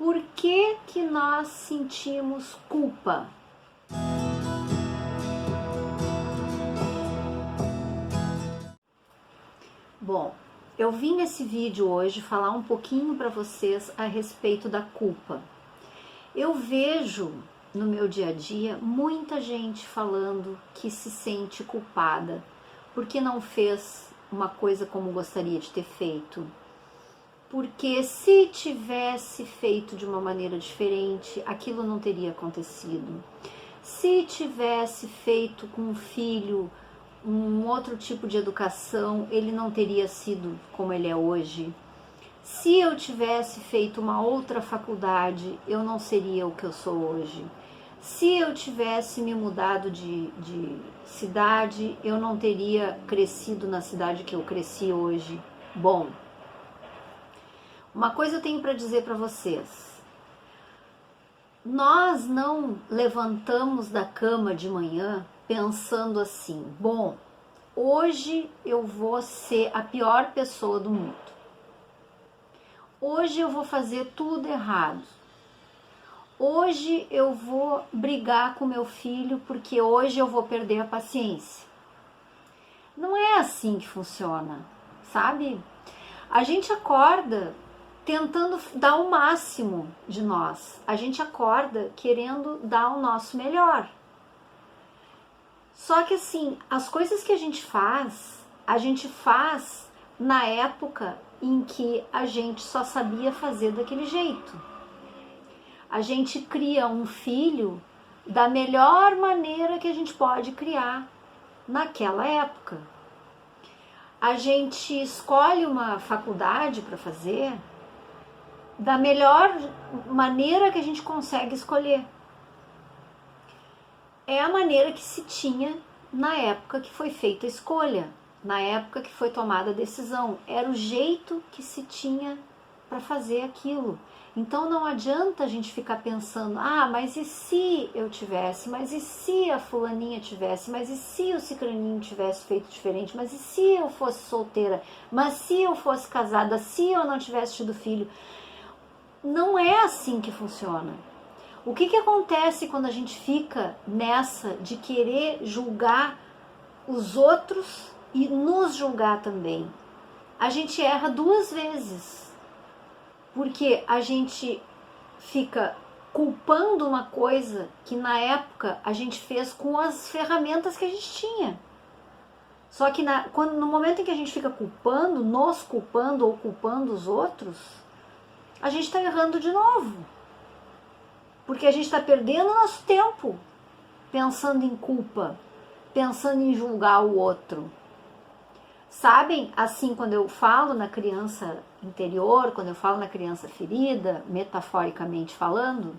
Por que que nós sentimos culpa? Bom, eu vim nesse vídeo hoje falar um pouquinho para vocês a respeito da culpa. Eu vejo no meu dia a dia muita gente falando que se sente culpada porque não fez uma coisa como gostaria de ter feito. Porque se tivesse feito de uma maneira diferente, aquilo não teria acontecido. Se tivesse feito com um filho um outro tipo de educação, ele não teria sido como ele é hoje. Se eu tivesse feito uma outra faculdade, eu não seria o que eu sou hoje. Se eu tivesse me mudado de cidade, eu não teria crescido na cidade que eu cresci hoje. Bom, uma coisa eu tenho para dizer para vocês. Nós não levantamos da cama de manhã pensando assim, bom, hoje eu vou ser a pior pessoa do mundo. Hoje eu vou fazer tudo errado. Hoje eu vou brigar com meu filho porque hoje eu vou perder a paciência. Não é assim que funciona, sabe? A gente acorda tentando dar o máximo de nós. A gente acorda querendo dar o nosso melhor. Só que assim, as coisas que a gente faz na época em que a gente só sabia fazer daquele jeito. A gente cria um filho da melhor maneira que a gente pode criar naquela época. A gente escolhe uma faculdade para fazer da melhor maneira que a gente consegue escolher. É a maneira que se tinha na época que foi feita a escolha, na época que foi tomada a decisão. Era o jeito que se tinha para fazer aquilo. Então não adianta a gente ficar pensando, mas e se eu tivesse, mas e se a fulaninha tivesse, mas e se o cicraninho tivesse feito diferente, mas e se eu fosse solteira, mas se eu fosse casada, se eu não tivesse tido filho. Não é assim que funciona. O que acontece quando a gente fica nessa de querer julgar os outros e nos julgar também? A gente erra duas vezes. Porque a gente fica culpando uma coisa que na época a gente fez com as ferramentas que a gente tinha. Só que no momento em que a gente fica culpando, nos culpando ou culpando os outros, a gente está errando de novo. Porque a gente está perdendo nosso tempo pensando em culpa, pensando em julgar o outro. Sabem, assim, quando eu falo na criança interior, quando eu falo na criança ferida, metaforicamente falando,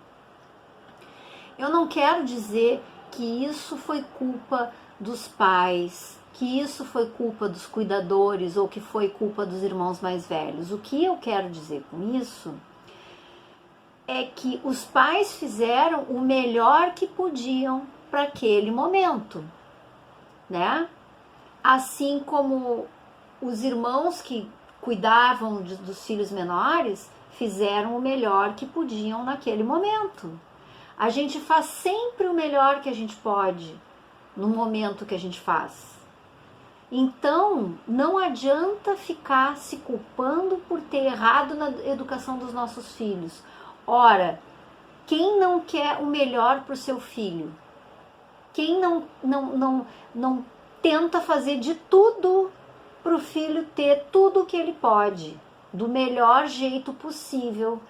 eu não quero dizer que isso foi culpa dos pais, que isso foi culpa dos cuidadores ou que foi culpa dos irmãos mais velhos. O que eu quero dizer com isso é que os pais fizeram o melhor que podiam para aquele momento, né? Assim como os irmãos que cuidavam dos filhos menores fizeram o melhor que podiam naquele momento. A gente faz sempre o melhor que a gente pode no momento que a gente faz. Então, não adianta ficar se culpando por ter errado na educação dos nossos filhos. Ora, quem não quer o melhor para o seu filho? Quem não tenta fazer de tudo para o filho ter tudo o que ele pode, do melhor jeito possível,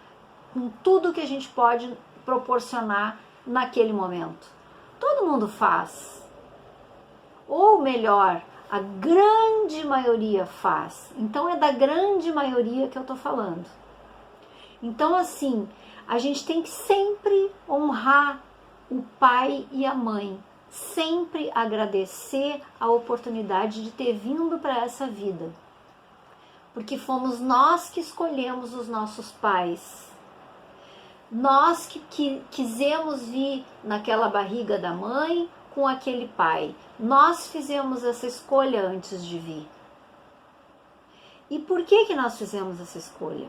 com tudo que a gente pode proporcionar naquele momento? Todo mundo faz. Ou melhor, a grande maioria faz. Então é da grande maioria que eu estou falando. Então, assim, a gente tem que sempre honrar o pai e a mãe, sempre agradecer a oportunidade de ter vindo para essa vida, porque fomos nós que escolhemos os nossos pais, nós que quisemos vir naquela barriga da mãe com aquele pai, nós fizemos essa escolha antes de vir. E por que nós fizemos essa escolha?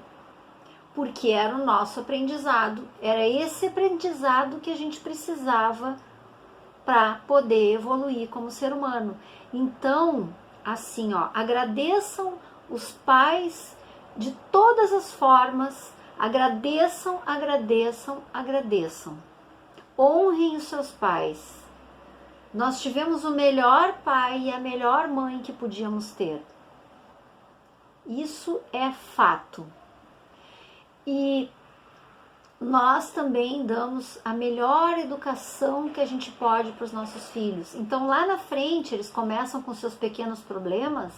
porque era o nosso aprendizado, era esse aprendizado que a gente precisava para poder evoluir como ser humano. Então, assim, ó, agradeçam os pais de todas as formas, agradeçam, agradeçam, agradeçam. Honrem os seus pais. Nós tivemos o melhor pai e a melhor mãe que podíamos ter. Isso é fato. E nós também damos a melhor educação que a gente pode para os nossos filhos. Então lá na frente eles começam com seus pequenos problemas,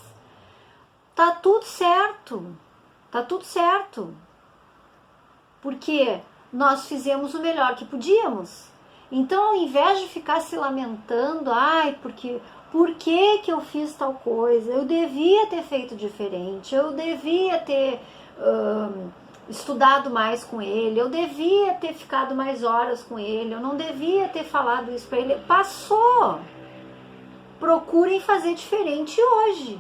tá tudo certo, tá tudo certo, porque nós fizemos o melhor que podíamos. Então ao invés de ficar se lamentando, ai, porque por que eu fiz tal coisa, eu devia ter feito diferente, eu devia ter estudado mais com ele, eu devia ter ficado mais horas com ele, eu não devia ter falado isso para ele. Passou. Procurem fazer diferente hoje.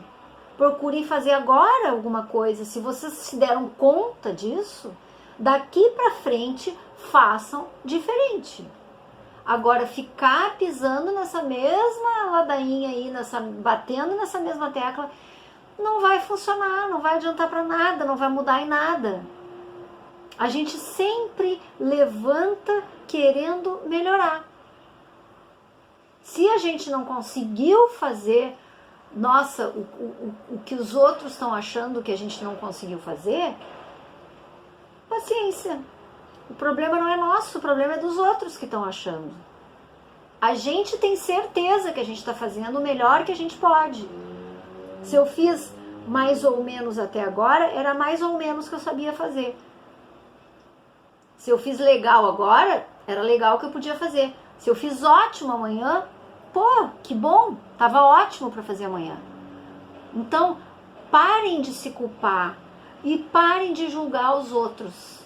Procurem fazer agora alguma coisa. Se vocês se deram conta disso, daqui para frente façam diferente. Agora ficar pisando nessa mesma ladainha aí, batendo nessa mesma tecla, não vai funcionar, não vai adiantar para nada, não vai mudar em nada. A gente sempre levanta querendo melhorar. Se a gente não conseguiu fazer, nossa, o que os outros estão achando que a gente não conseguiu fazer, paciência. O problema não é nosso, o problema é dos outros que estão achando. A gente tem certeza que a gente está fazendo o melhor que a gente pode. Se eu fiz mais ou menos até agora, era mais ou menos que eu sabia fazer. Se eu fiz legal agora, era legal que eu podia fazer. Se eu fiz ótimo amanhã, pô, que bom, tava ótimo para fazer amanhã. Então, parem de se culpar e parem de julgar os outros,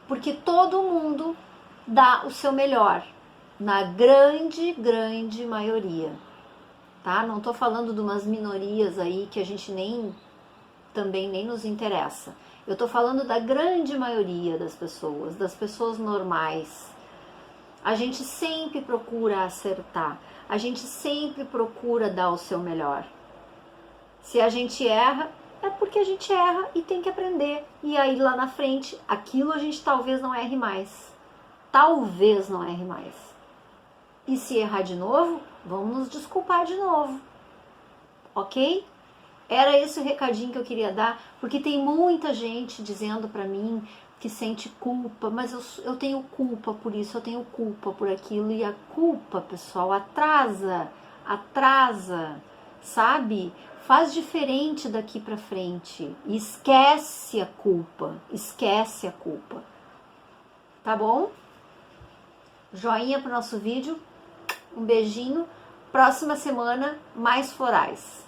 porque todo mundo dá o seu melhor, na grande, grande maioria, tá? Não tô falando de umas minorias aí que a gente também nem nos interessa. Eu tô falando da grande maioria das pessoas normais. A gente sempre procura acertar, a gente sempre procura dar o seu melhor. Se a gente erra, é porque a gente erra e tem que aprender. E aí lá na frente, aquilo a gente talvez não erre mais. Talvez não erre mais. E se errar de novo, vamos nos desculpar de novo. Ok? Era esse o recadinho que eu queria dar, porque tem muita gente dizendo pra mim que sente culpa, mas eu tenho culpa por isso, eu tenho culpa por aquilo, e a culpa, pessoal, atrasa, sabe? Faz diferente daqui pra frente, esquece a culpa, tá bom? Joinha pro nosso vídeo, um beijinho, próxima semana mais florais.